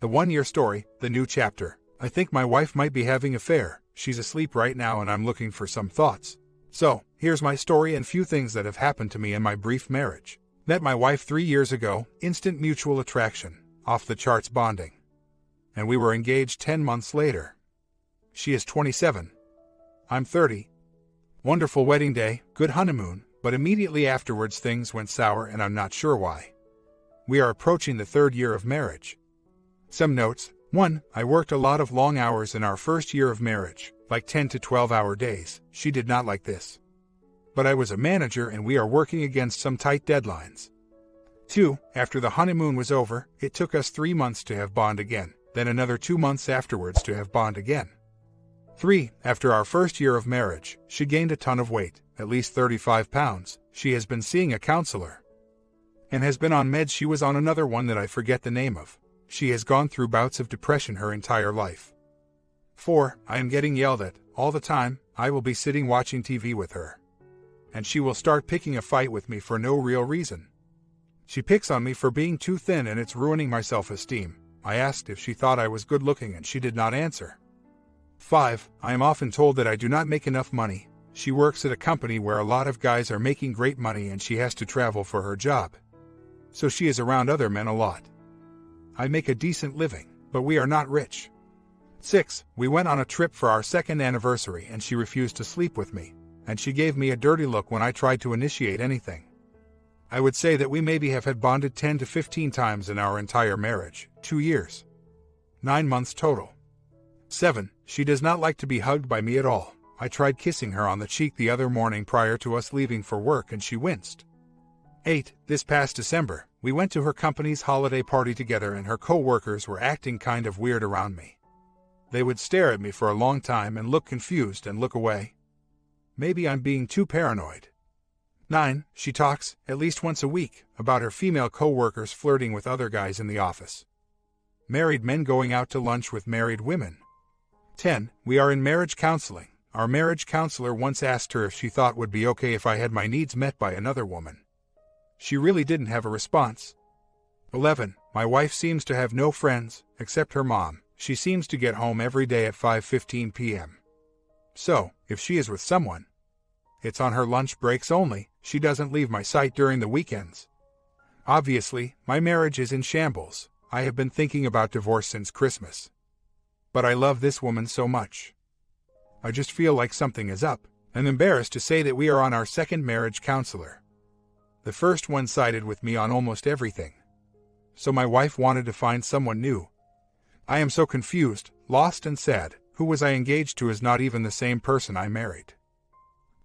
The 1-year story, the new chapter. I think my wife might be having an affair. She's asleep right now and I'm looking for some thoughts. So, here's my story and few things that have happened to me in my brief marriage. Met my wife 3 years ago, instant mutual attraction, off the charts bonding. And we were engaged 10 months later. She is 27. I'm 30. Wonderful wedding day, good honeymoon, but immediately afterwards things went sour and I'm not sure why. We are approaching the 3rd year of marriage. Some notes. 1. I worked a lot of long hours in our first year of marriage, like 10 to 12-hour days. She did not like this. But I was a manager and we are working against some tight deadlines. 2. After the honeymoon was over, it took us 3 months to have bond again, then another 2 months afterwards to have bond again. 3. After our first year of marriage, she gained a ton of weight, at least 35 pounds. She has been seeing a counselor and has been on meds. She was on another one that I forget the name of. She has gone through bouts of depression her entire life. 4. I am getting yelled at all the time. I will be sitting watching TV with her, and she will start picking a fight with me for no real reason. She picks on me for being too thin and it's ruining my self-esteem. I asked if she thought I was good looking and she did not answer. 5. I am often told that I do not make enough money. She works at a company where a lot of guys are making great money and she has to travel for her job. So she is around other men a lot. I make a decent living, but we are not rich. 6. We went on a trip for our 2nd anniversary and she refused to sleep with me, and she gave me a dirty look when I tried to initiate anything. I would say that we maybe have had bonded 10 to 15 times in our entire marriage, 2 years. 9 months total. 7. She does not like to be hugged by me at all. I tried kissing her on the cheek the other morning prior to us leaving for work and she winced. 8. This past December, we went to her company's holiday party together and her co-workers were acting kind of weird around me. They would stare at me for a long time and look confused and look away. Maybe I'm being too paranoid. 9. She talks, at least once a week, about her female co-workers flirting with other guys in the office. Married men going out to lunch with married women. 10. We are in marriage counseling. Our marriage counselor once asked her if she thought would be okay if I had my needs met by another woman. She really didn't have a response. 11. My wife seems to have no friends, except her mom. She seems to get home every day at 5:15 p.m. So, if she is with someone, it's on her lunch breaks only. She doesn't leave my sight during the weekends. Obviously, my marriage is in shambles. I have been thinking about divorce since Christmas. But I love this woman so much. I just feel like something is up. I'm embarrassed to say that we are on our 2nd marriage counselor. The first one sided with me on almost everything. So my wife wanted to find someone new. I am so confused, lost and sad. Who was I engaged to is not even the same person I married.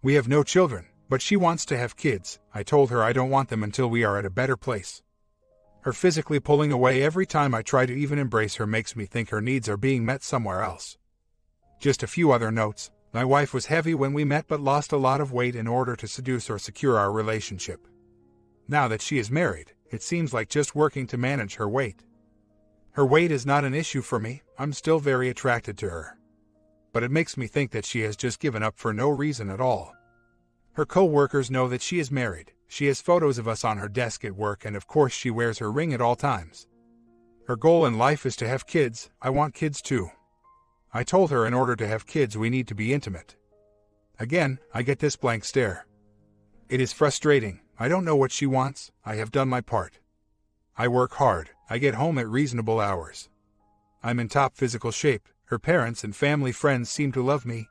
We have no children, but she wants to have kids. I told her I don't want them until we are at a better place. Her physically pulling away every time I try to even embrace her makes me think her needs are being met somewhere else. Just a few other notes. My wife was heavy when we met but lost a lot of weight in order to seduce or secure our relationship. Now that she is married, it seems like just working to manage her weight. Her weight is not an issue for me. I'm still very attracted to her. But it makes me think that she has just given up for no reason at all. Her co-workers know that she is married. She has photos of us on her desk at work and of course she wears her ring at all times. Her goal in life is to have kids. I want kids too. I told her in order to have kids we need to be intimate. Again, I get this blank stare. It is frustrating. I don't know what she wants. I have done my part. I work hard. I get home at reasonable hours. I'm in top physical shape. Her parents and family friends seem to love me.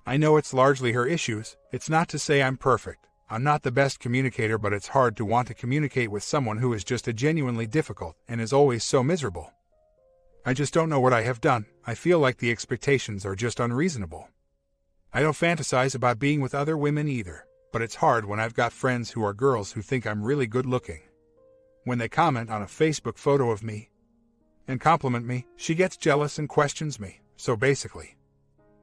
I know it's largely her issues. It's not to say I'm perfect. I'm not the best communicator, but it's hard to want to communicate with someone who is just genuinely difficult and is always so miserable. I just don't know what I have done. I feel like the expectations are just unreasonable. I don't fantasize about being with other women either, but it's hard when I've got friends who are girls who think I'm really good looking. When they comment on a Facebook photo of me and compliment me, she gets jealous and questions me. So basically,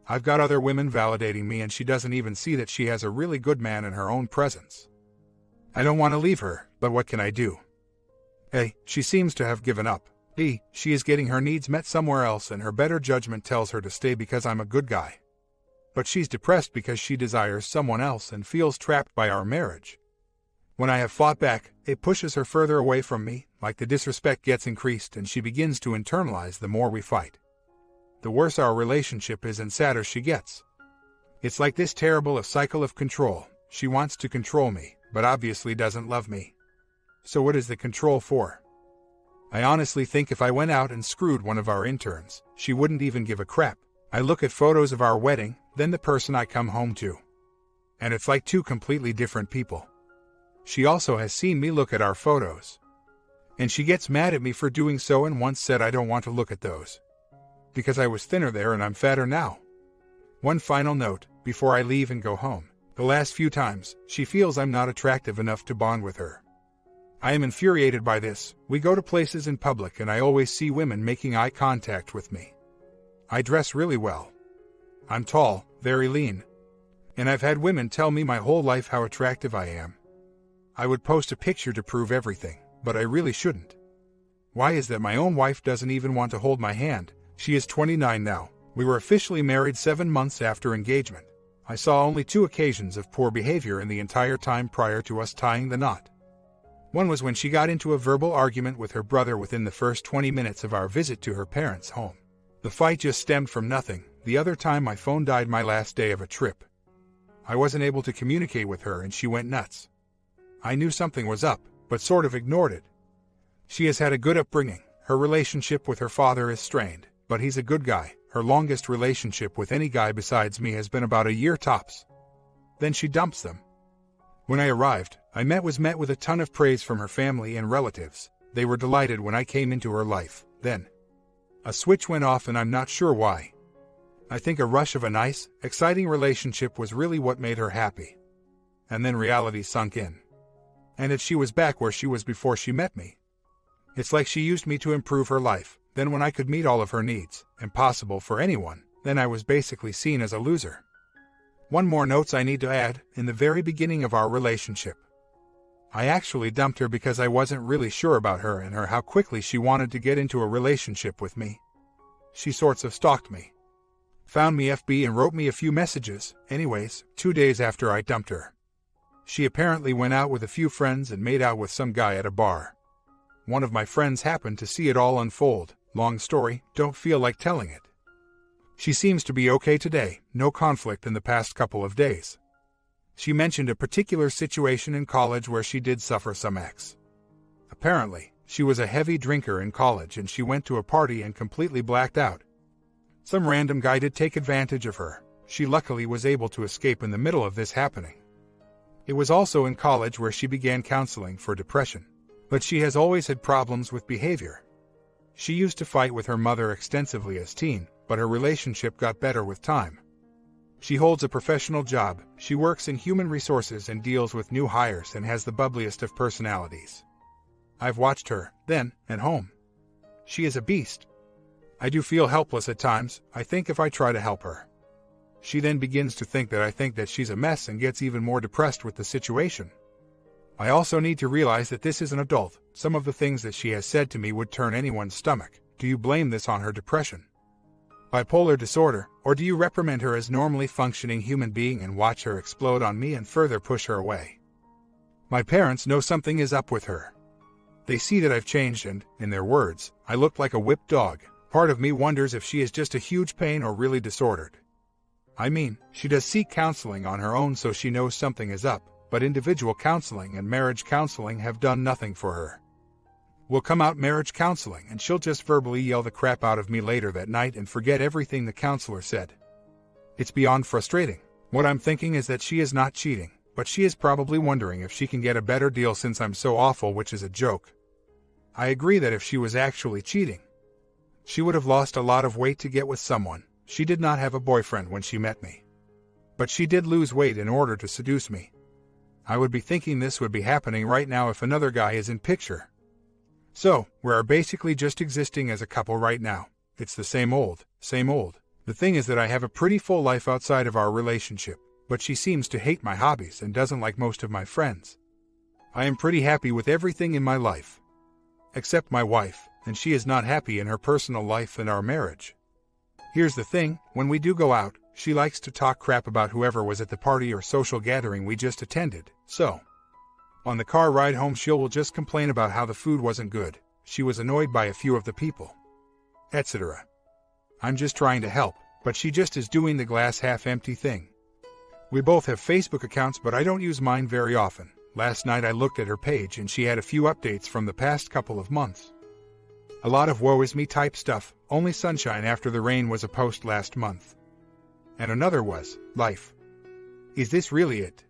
I've got other women validating me and she doesn't even see that she has a really good man in her own presence. I don't want to leave her, but what can I do? A. She seems to have given up. B. She is getting her needs met somewhere else and her better judgment tells her to stay because I'm a good guy. But she's depressed because she desires someone else and feels trapped by our marriage. When I have fought back, it pushes her further away from me, like the disrespect gets increased and she begins to internalize the more we fight. The worse our relationship is and sadder she gets. It's like this terrible cycle of control. She wants to control me, but obviously doesn't love me. So what is the control for? I honestly think if I went out and screwed one of our interns, she wouldn't even give a crap. I look at photos of our wedding, then the person I come home to. And it's like two completely different people. She also has seen me look at our photos. And she gets mad at me for doing so and once said I don't want to look at those. Because I was thinner there and I'm fatter now. One final note, before I leave and go home. The last few times, she feels I'm not attractive enough to bond with her. I am infuriated by this. We go to places in public and I always see women making eye contact with me. I dress really well. I'm tall, very lean. And I've had women tell me my whole life how attractive I am. I would post a picture to prove everything, but I really shouldn't. Why is that my own wife doesn't even want to hold my hand? She is 29 now. We were officially married 7 months after engagement. I saw only 2 occasions of poor behavior in the entire time prior to us tying the knot. One was when she got into a verbal argument with her brother within the first 20 minutes of our visit to her parents' home. The fight just stemmed from nothing. The other time my phone died my last day of a trip. I wasn't able to communicate with her and she went nuts. I knew something was up, but sort of ignored it. She has had a good upbringing. Her relationship with her father is strained, but he's a good guy. Her longest relationship with any guy besides me has been about a year tops. Then she dumps them. When I arrived, I was met with a ton of praise from her family and relatives. They were delighted when I came into her life. Then a switch went off and I'm not sure why. I think a rush of a nice, exciting relationship was really what made her happy. And then reality sunk in. And she was back where she was before she met me. It's like she used me to improve her life. Then when I could meet all of her needs, impossible for anyone, then I was basically seen as a loser. One more note I need to add, in the very beginning of our relationship. I actually dumped her because I wasn't really sure about her and how quickly she wanted to get into a relationship with me. She sorts of stalked me. Found me FB and wrote me a few messages. Anyways, 2 days after I dumped her. She apparently went out with a few friends and made out with some guy at a bar. One of my friends happened to see it all unfold. Long story, don't feel like telling it. She seems to be okay today, no conflict in the past couple of days. She mentioned a particular situation in college where she did suffer some ex. Apparently, she was a heavy drinker in college and she went to a party and completely blacked out. Some random guy did take advantage of her. She luckily was able to escape in the middle of this happening. It was also in college where she began counseling for depression. But she has always had problems with behavior. She used to fight with her mother extensively as teen, but her relationship got better with time. She holds a professional job. She works in human resources and deals with new hires and has the bubbliest of personalities. I've watched her, then, at home. She is a beast. I do feel helpless at times. I think if I try to help her. She then begins to think that I think that she's a mess and gets even more depressed with the situation. I also need to realize that this is an adult. Some of the things that she has said to me would turn anyone's stomach. Do you blame this on her depression? Bipolar disorder, or do you reprimand her as normally functioning human being and watch her explode on me and further push her away? My parents know something is up with her. They see that I've changed and, in their words, I look like a whipped dog. Part of me wonders if she is just a huge pain or really disordered. I mean, she does seek counseling on her own so she knows something is up, but individual counseling and marriage counseling have done nothing for her. We'll come out marriage counseling and she'll just verbally yell the crap out of me later that night and forget everything the counselor said. It's beyond frustrating. What I'm thinking is that she is not cheating, but she is probably wondering if she can get a better deal since I'm so awful, which is a joke. I agree that if she was actually cheating, she would have lost a lot of weight to get with someone. She did not have a boyfriend when she met me. But she did lose weight in order to seduce me. I would be thinking this would be happening right now if another guy is in picture. So, we are basically just existing as a couple right now. It's the same old, same old. The thing is that I have a pretty full life outside of our relationship, but she seems to hate my hobbies and doesn't like most of my friends. I am pretty happy with everything in my life. Except my wife, and she is not happy in her personal life and our marriage. Here's the thing, when we do go out, she likes to talk crap about whoever was at the party or social gathering we just attended, so On the car ride home she will just complain about how the food wasn't good, she was annoyed by a few of the people, etc. I'm just trying to help, but she just is doing the glass half empty thing. We both have Facebook accounts, but I don't use mine very often. Last night I looked at her page and she had a few updates from the past couple of months. A lot of woe is me type stuff, only sunshine after the rain was a post last month. And another was, life. Is this really it?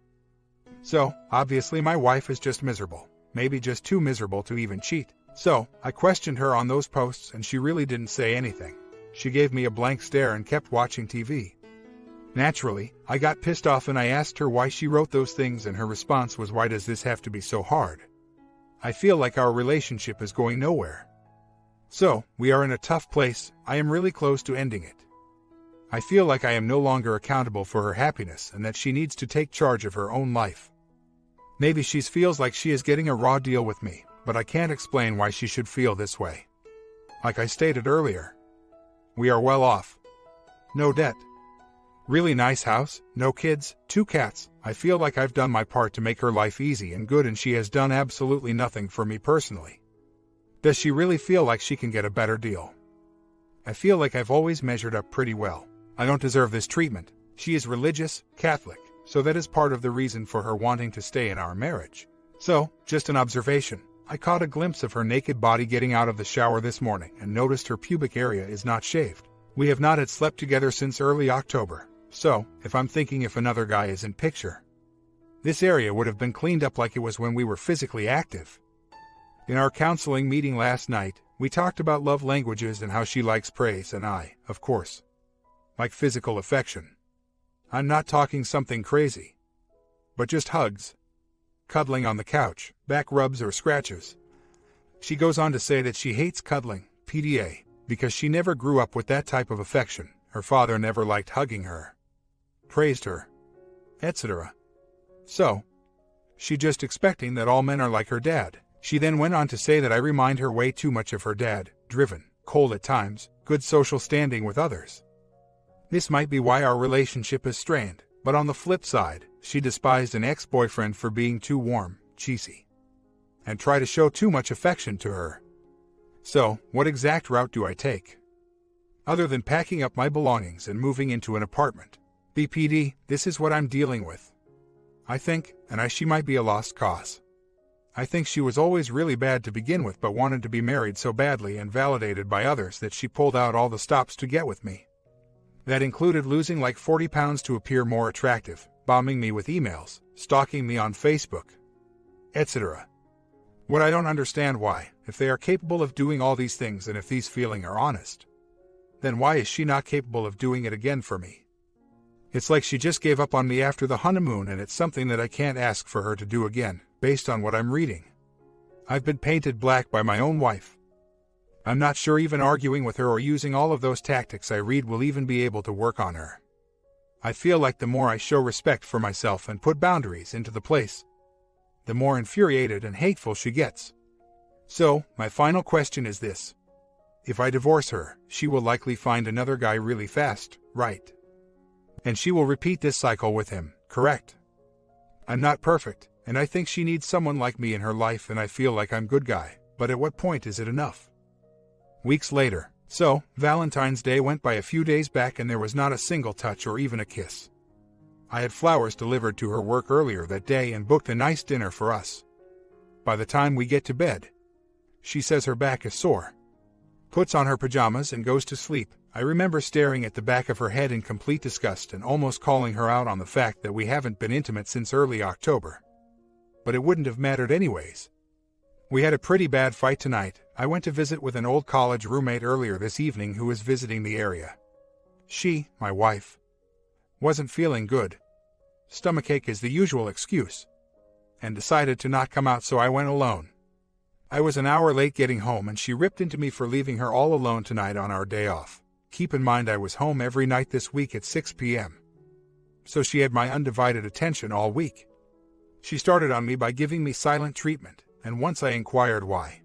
So, obviously my wife is just miserable, maybe just too miserable to even cheat. So, I questioned her on those posts and she really didn't say anything. She gave me a blank stare and kept watching TV. Naturally, I got pissed off and I asked her why she wrote those things, and her response was, "Why does this have to be so hard? I feel like our relationship is going nowhere." So, we are in a tough place. I am really close to ending it. I feel like I am no longer accountable for her happiness and that she needs to take charge of her own life. Maybe she feels like she is getting a raw deal with me, but I can't explain why she should feel this way. Like I stated earlier, we are well off. No debt. Really nice house, no kids, 2 cats. I feel like I've done my part to make her life easy and good, and she has done absolutely nothing for me personally. Does she really feel like she can get a better deal? I feel like I've always measured up pretty well. I don't deserve this treatment. She is religious, Catholic, so that is part of the reason for her wanting to stay in our marriage. So, just an observation. I caught a glimpse of her naked body getting out of the shower this morning and noticed her pubic area is not shaved. We have not had slept together since early October, so, if I'm thinking if another guy is in picture, this area would have been cleaned up like it was when we were physically active. In our counseling meeting last night, we talked about love languages and how she likes praise and I, of course, like physical affection. I'm not talking something crazy, but just hugs, cuddling on the couch, back rubs or scratches. She goes on to say that she hates cuddling, PDA, because she never grew up with that type of affection. Her father never liked hugging her, praised her, etc. So, she just expecting that all men are like her dad. She then went on to say that I remind her way too much of her dad, driven, cold at times, good social standing with others. This might be why our relationship is strained, but on the flip side, she despised an ex-boyfriend for being too warm, cheesy, and try to show too much affection to her. So, what exact route do I take? Other than packing up my belongings and moving into an apartment. BPD, this is what I'm dealing with. I think, she might be a lost cause. I think she was always really bad to begin with, but wanted to be married so badly and validated by others that she pulled out all the stops to get with me. That included losing like 40 pounds to appear more attractive, bombing me with emails, stalking me on Facebook, etc. What I don't understand why, if they are capable of doing all these things and if these feelings are honest, then why is she not capable of doing it again for me? It's like she just gave up on me after the honeymoon, and it's something that I can't ask for her to do again, based on what I'm reading. I've been painted black by my own wife. I'm not sure even arguing with her or using all of those tactics I read will even be able to work on her. I feel like the more I show respect for myself and put boundaries into the place, the more infuriated and hateful she gets. So, my final question is this. If I divorce her, she will likely find another guy really fast, right? And she will repeat this cycle with him, correct? I'm not perfect, and I think she needs someone like me in her life, and I feel like I'm good guy, but at what point is it enough? Weeks later. So, Valentine's Day went by a few days back and there was not a single touch or even a kiss. I had flowers delivered to her work earlier that day and booked a nice dinner for us. By the time we get to bed, she says her back is sore, puts on her pajamas and goes to sleep. I remember staring at the back of her head in complete disgust and almost calling her out on the fact that we haven't been intimate since early October. But it wouldn't have mattered anyways. We had a pretty bad fight tonight. I went to visit with an old college roommate earlier this evening who was visiting the area. She, my wife, wasn't feeling good. Stomachache is the usual excuse, and decided to not come out, so I went alone. I was an hour late getting home and she ripped into me for leaving her all alone tonight on our day off. Keep in mind I was home every night this week at 6 p.m. So she had my undivided attention all week. She started on me by giving me silent treatment, and once I inquired why,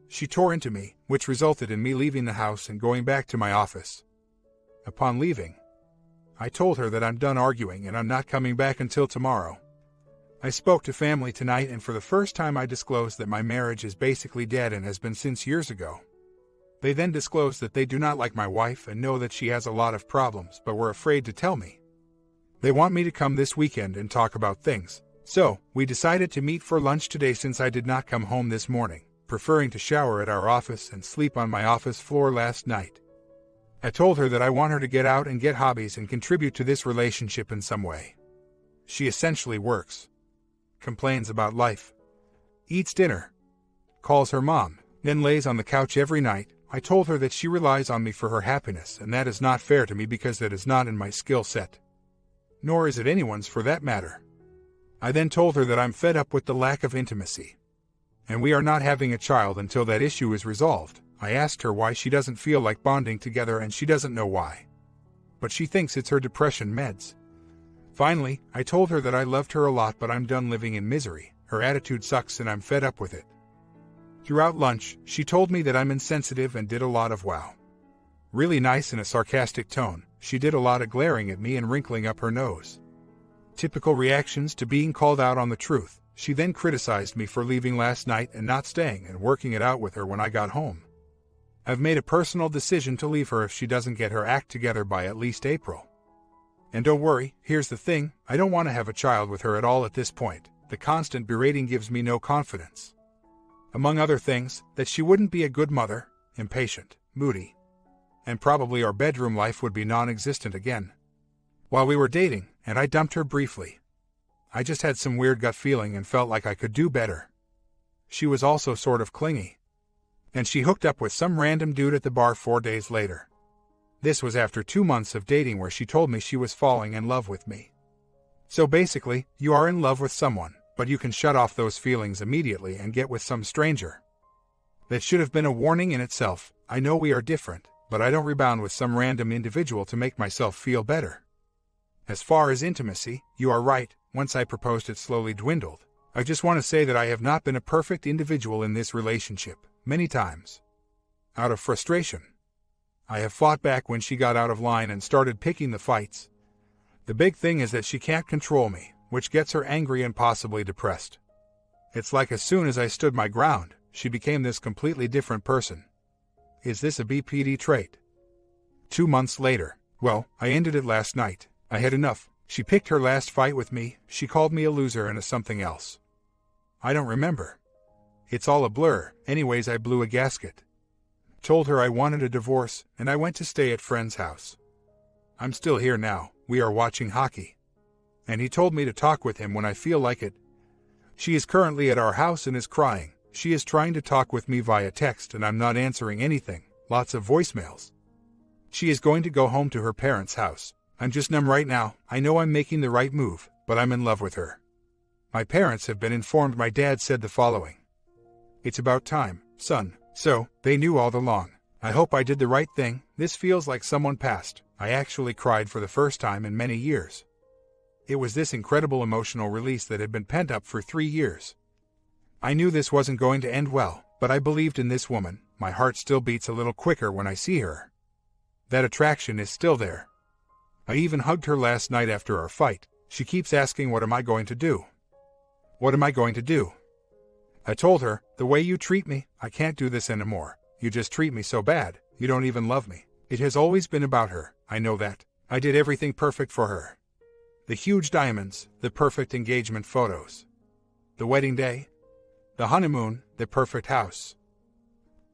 she tore into me, which resulted in me leaving the house and going back to my office. Upon leaving, I told her that I'm done arguing and I'm not coming back until tomorrow. I spoke to family tonight, and for the first time I disclosed that my marriage is basically dead and has been since years ago. They then disclosed that they do not like my wife and know that she has a lot of problems, but were afraid to tell me. They want me to come this weekend and talk about things. So, we decided to meet for lunch today since I did not come home this morning, preferring to shower at our office and sleep on my office floor last night. I told her that I want her to get out and get hobbies and contribute to this relationship in some way. She essentially works, complains about life, eats dinner, calls her mom, then lays on the couch every night. I told her that she relies on me for her happiness, and that is not fair to me because that is not in my skill set. Nor is it anyone's for that matter. I then told her that I'm fed up with the lack of intimacy, and we are not having a child until that issue is resolved. I asked her why she doesn't feel like bonding together, and she doesn't know why. But she thinks it's her depression meds. Finally, I told her that I loved her a lot, but I'm done living in misery. Her attitude sucks and I'm fed up with it. Throughout lunch, she told me that I'm insensitive and did a lot of wow. Really nice in a sarcastic tone. She did a lot of glaring at me and wrinkling up her nose. Typical reactions to being called out on the truth. She then criticized me for leaving last night and not staying and working it out with her when I got home. I've made a personal decision to leave her if she doesn't get her act together by at least April. And don't worry, here's the thing, I don't want to have a child with her at all at this point. The constant berating gives me no confidence. Among other things, that she wouldn't be a good mother, impatient, moody, and probably our bedroom life would be non-existent again. While we were dating, and I dumped her briefly, I just had some weird gut feeling and felt like I could do better. She was also sort of clingy. And she hooked up with some random dude at the bar 4 days later. This was after 2 months of dating where she told me she was falling in love with me. So basically, you are in love with someone, but you can shut off those feelings immediately and get with some stranger. That should have been a warning in itself. I know we are different, but I don't rebound with some random individual to make myself feel better. As far as intimacy, you are right. Once I proposed, it slowly dwindled. I just want to say that I have not been a perfect individual in this relationship, many times. Out of frustration, I have fought back when she got out of line and started picking the fights. The big thing is that she can't control me, which gets her angry and possibly depressed. It's like as soon as I stood my ground, she became this completely different person. Is this a BPD trait? 2 months later, well, I ended it last night. I had enough. She picked her last fight with me. She called me a loser and a something else. I don't remember. It's all a blur. Anyways, I blew a gasket. Told her I wanted a divorce, and I went to stay at friend's house. I'm still here now. We are watching hockey. And he told me to talk with him when I feel like it. She is currently at our house and is crying. She is trying to talk with me via text and I'm not answering anything. Lots of voicemails. She is going to go home to her parents' house. I'm just numb right now. I know I'm making the right move, but I'm in love with her. My parents have been informed. My dad said the following. It's about time, son. So, they knew all along. I hope I did the right thing. This feels like someone passed. I actually cried for the first time in many years. It was this incredible emotional release that had been pent up for 3 years. I knew this wasn't going to end well, but I believed in this woman. My heart still beats a little quicker when I see her. That attraction is still there. I even hugged her last night after our fight. She keeps asking, what am I going to do? What am I going to do? I told her, the way you treat me, I can't do this anymore. You just treat me so bad. You don't even love me. It has always been about her. I know that. I did everything perfect for her. The huge diamonds, the perfect engagement photos, the wedding day, the honeymoon, the perfect house.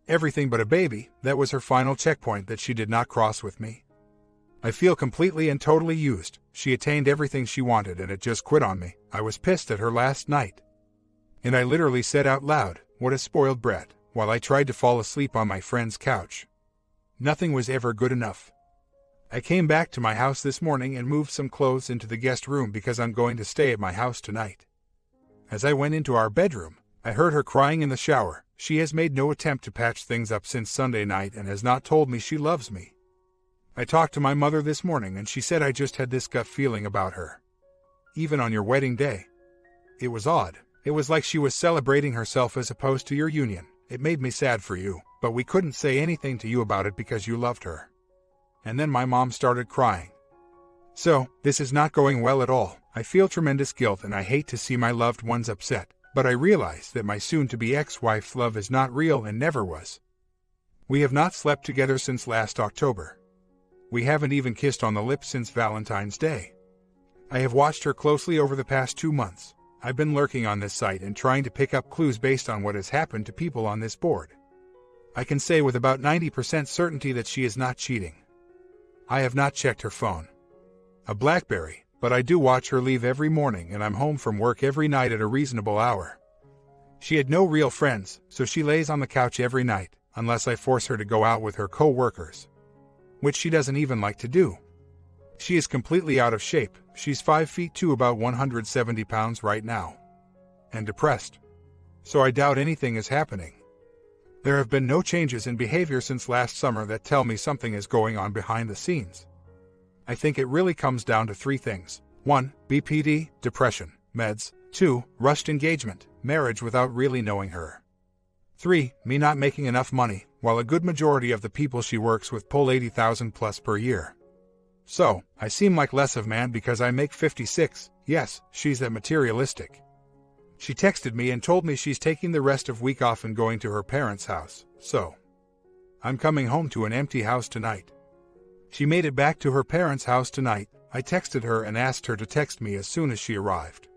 Everything but a baby. That was her final checkpoint that she did not cross with me. I feel completely and totally used. She attained everything she wanted and it just quit on me. I was pissed at her last night. And I literally said out loud, what a spoiled brat, while I tried to fall asleep on my friend's couch. Nothing was ever good enough. I came back to my house this morning and moved some clothes into the guest room because I'm going to stay at my house tonight. As I went into our bedroom, I heard her crying in the shower. She has made no attempt to patch things up since Sunday night and has not told me she loves me. I talked to my mother this morning and she said I just had this gut feeling about her. Even on your wedding day. It was odd. It was like she was celebrating herself as opposed to your union. It made me sad for you, but we couldn't say anything to you about it because you loved her. And then my mom started crying. So, this is not going well at all. I feel tremendous guilt and I hate to see my loved ones upset, but I realize that my soon-to-be ex-wife's love is not real and never was. We have not slept together since last October. We haven't even kissed on the lips since Valentine's Day. I have watched her closely over the past 2 months. I've been lurking on this site and trying to pick up clues based on what has happened to people on this board. I can say with about 90% certainty that she is not cheating. I have not checked her phone. A BlackBerry, but I do watch her leave every morning and I'm home from work every night at a reasonable hour. She had no real friends, so she lays on the couch every night, unless I force her to go out with her co-workers, which she doesn't even like to do. She is completely out of shape. She's 5'2", about 170 pounds right now, and depressed. So I doubt anything is happening. There have been no changes in behavior since last summer that tell me something is going on behind the scenes. I think it really comes down to 3 things. 1. BPD, depression, meds. 2. Rushed engagement, marriage without really knowing her. 3. Me not making enough money, while a good majority of the people she works with pull 80,000 plus per year. So, I seem like less of man because I make 56. Yes, she's that materialistic. She texted me and told me she's taking the rest of week off and going to her parents' house, so I'm coming home to an empty house tonight. She made it back to her parents' house tonight. I texted her and asked her to text me as soon as she arrived.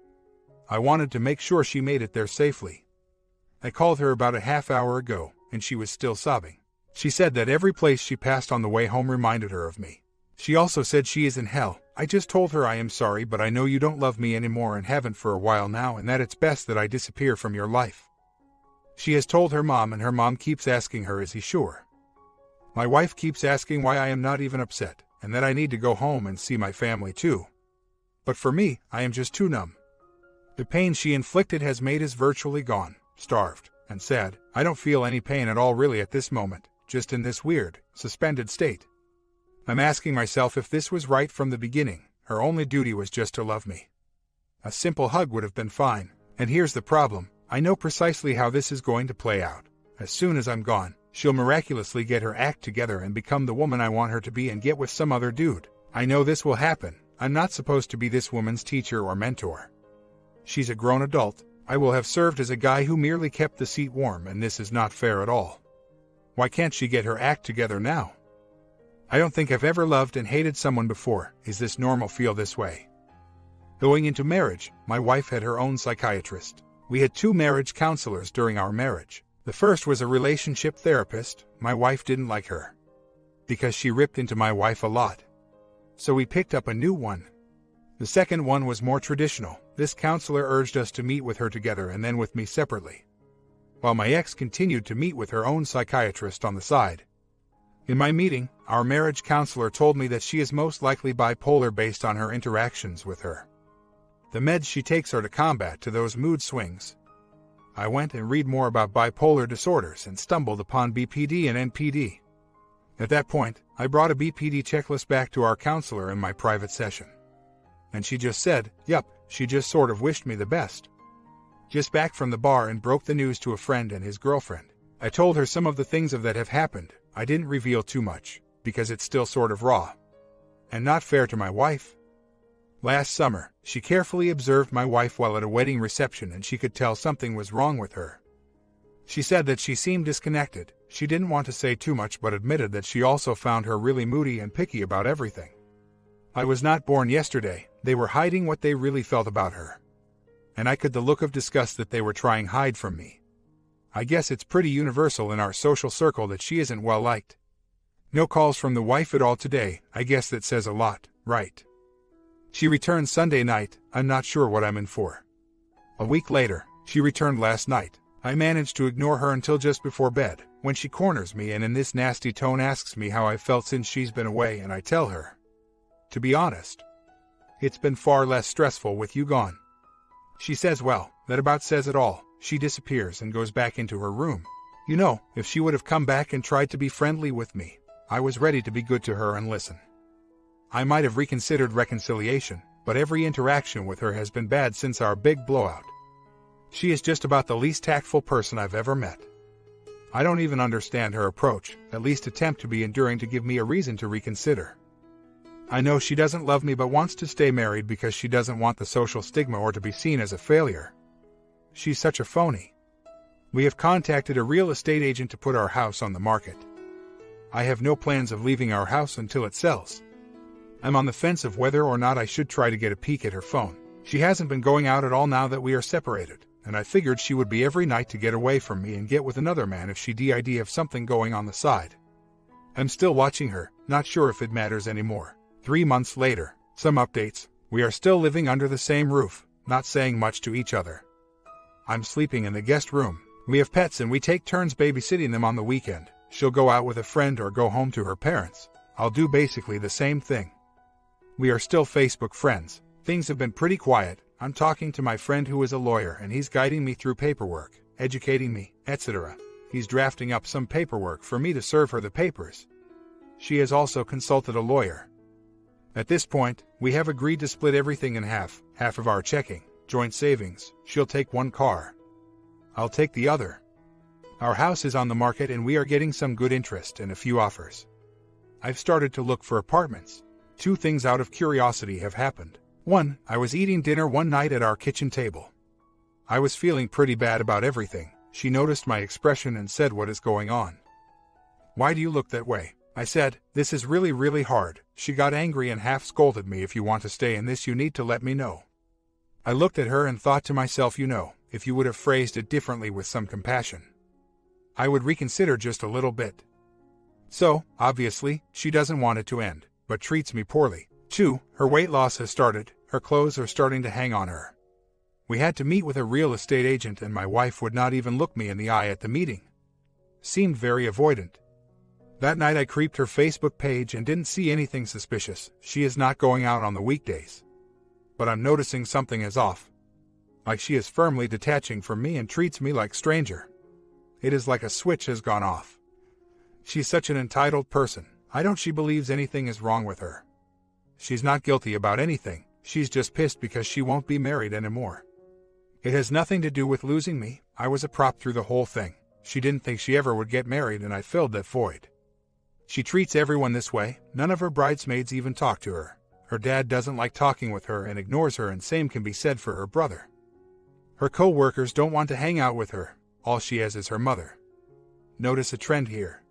I wanted to make sure she made it there safely. I called her about a half hour ago, and she was still sobbing. She said that every place she passed on the way home reminded her of me. She also said she is in hell. I just told her I am sorry, but I know you don't love me anymore and haven't for a while now, and that it's best that I disappear from your life. She has told her mom, and her mom keeps asking her, is he sure? My wife keeps asking why I am not even upset, and that I need to go home and see my family too. But for me, I am just too numb. The pain she inflicted has made us virtually gone, starved, and sad. I don't feel any pain at all really at this moment, just in this weird, suspended state. I'm asking myself if this was right from the beginning. Her only duty was just to love me. A simple hug would have been fine. And here's the problem. I know precisely how this is going to play out. As soon as I'm gone, she'll miraculously get her act together and become the woman I want her to be and get with some other dude. I know this will happen. I'm not supposed to be this woman's teacher or mentor. She's a grown adult. I will have served as a guy who merely kept the seat warm, and this is not fair at all. Why can't she get her act together now? I don't think I've ever loved and hated someone before. Is this normal? Feel this way? Going into marriage, my wife had her own psychiatrist. We had 2 marriage counselors during our marriage. The first was a relationship therapist. My wife didn't like her because she ripped into my wife a lot. So we picked up a new one. The second one was more traditional. This counselor urged us to meet with her together and then with me separately, while my ex continued to meet with her own psychiatrist on the side. In my meeting, our marriage counselor told me that she is most likely bipolar based on her interactions with her. The meds she takes are to combat those mood swings. I went and read more about bipolar disorders and stumbled upon BPD and NPD. At that point, I brought a BPD checklist back to our counselor in my private session. And she just said, yup, she just sort of wished me the best. Just back from the bar and broke the news to a friend and his girlfriend. I told her some of the things that have happened. I didn't reveal too much, because it's still sort of raw. And not fair to my wife. Last summer, she carefully observed my wife while at a wedding reception and she could tell something was wrong with her. She said that she seemed disconnected. She didn't want to say too much but admitted that she also found her really moody and picky about everything. I was not born yesterday. They were hiding what they really felt about her. And I could the look of disgust that they were trying hide from me. I guess it's pretty universal in our social circle that she isn't well liked. No calls from the wife at all today. I guess that says a lot, right? She returned Sunday night. I'm not sure what I'm in for. A week later, she returned last night. I managed to ignore her until just before bed, when she corners me and in this nasty tone asks me how I felt since she's been away, and I tell her, to be honest, it's been far less stressful with you gone. She says, well, that about says it all. She disappears and goes back into her room. You know, if she would have come back and tried to be friendly with me, I was ready to be good to her and listen. I might have reconsidered reconciliation, but every interaction with her has been bad since our big blowout. She is just about the least tactful person I've ever met. I don't even understand her approach, at least attempt to be enduring to give me a reason to reconsider. I know she doesn't love me but wants to stay married because she doesn't want the social stigma or to be seen as a failure. She's such a phony. We have contacted a real estate agent to put our house on the market. I have no plans of leaving our house until it sells. I'm on the fence of whether or not I should try to get a peek at her phone. She hasn't been going out at all now that we are separated, and I figured she would be every night to get away from me and get with another man if she did have something going on the side. I'm still watching her, not sure if it matters anymore. 3 months later, some updates. We are still living under the same roof, not saying much to each other. I'm sleeping in the guest room. We have pets and we take turns babysitting them on the weekend. She'll go out with a friend or go home to her parents. I'll do basically the same thing. We are still Facebook friends. Things have been pretty quiet. I'm talking to my friend who is a lawyer and he's guiding me through paperwork, educating me, etc. He's drafting up some paperwork for me to serve her the papers. She has also consulted a lawyer. At this point, we have agreed to split everything in half of our checking, joint savings. She'll take one car. I'll take the other. Our house is on the market and we are getting some good interest and a few offers. I've started to look for apartments. 2 things out of curiosity have happened. 1, I was eating dinner one night at our kitchen table. I was feeling pretty bad about everything. She noticed my expression and said, "What is going on? Why do you look that way?" I said, "This is really hard." She got angry and half scolded me. "If you want to stay in this, you need to let me know." I looked at her and thought to myself, if you would have phrased it differently with some compassion, I would reconsider just a little bit. So, obviously, she doesn't want it to end, but treats me poorly. 2, her weight loss has started. Her clothes are starting to hang on her. We had to meet with a real estate agent and my wife would not even look me in the eye at the meeting. Seemed very avoidant. That night I creeped her Facebook page and didn't see anything suspicious. She is not going out on the weekdays. But I'm noticing something is off. Like she is firmly detaching from me and treats me like stranger. It is like a switch has gone off. She's such an entitled person. She believes anything is wrong with her. She's not guilty about anything. She's just pissed because she won't be married anymore. It has nothing to do with losing me. I was a prop through the whole thing. She didn't think she ever would get married and I filled that void. She treats everyone this way. None of her bridesmaids even talk to her. Her dad doesn't like talking with her and ignores her, and same can be said for her brother. Her co-workers don't want to hang out with her. All she has is her mother. Notice a trend here.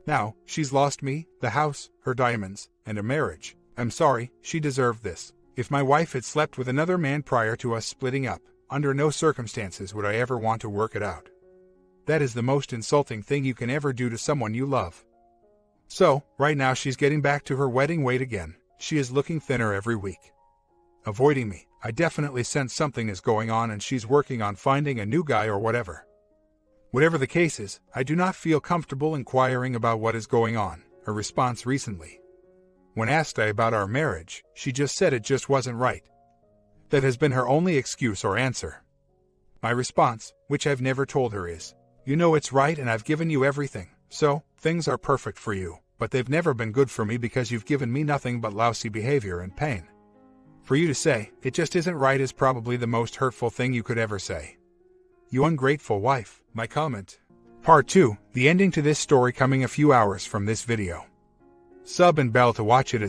Now, she's lost me, the house, her diamonds, and a marriage. I'm sorry, she deserved this. If my wife had slept with another man prior to us splitting up, under no circumstances would I ever want to work it out. That is the most insulting thing you can ever do to someone you love. So, right now she's getting back to her wedding weight again. She is looking thinner every week. Avoiding me. I definitely sense something is going on and she's working on finding a new guy or whatever. Whatever the case is, I do not feel comfortable inquiring about what is going on. Her response recently. When asked about our marriage, she just said it just wasn't right. That has been her only excuse or answer. My response, which I've never told her, is, it's right and I've given you everything. So, things are perfect for you, but they've never been good for me because you've given me nothing but lousy behavior and pain. For you to say, it just isn't right is probably the most hurtful thing you could ever say. You ungrateful wife, my comment. Part 2, the ending to this story coming a few hours from this video. Sub and bell to watch it.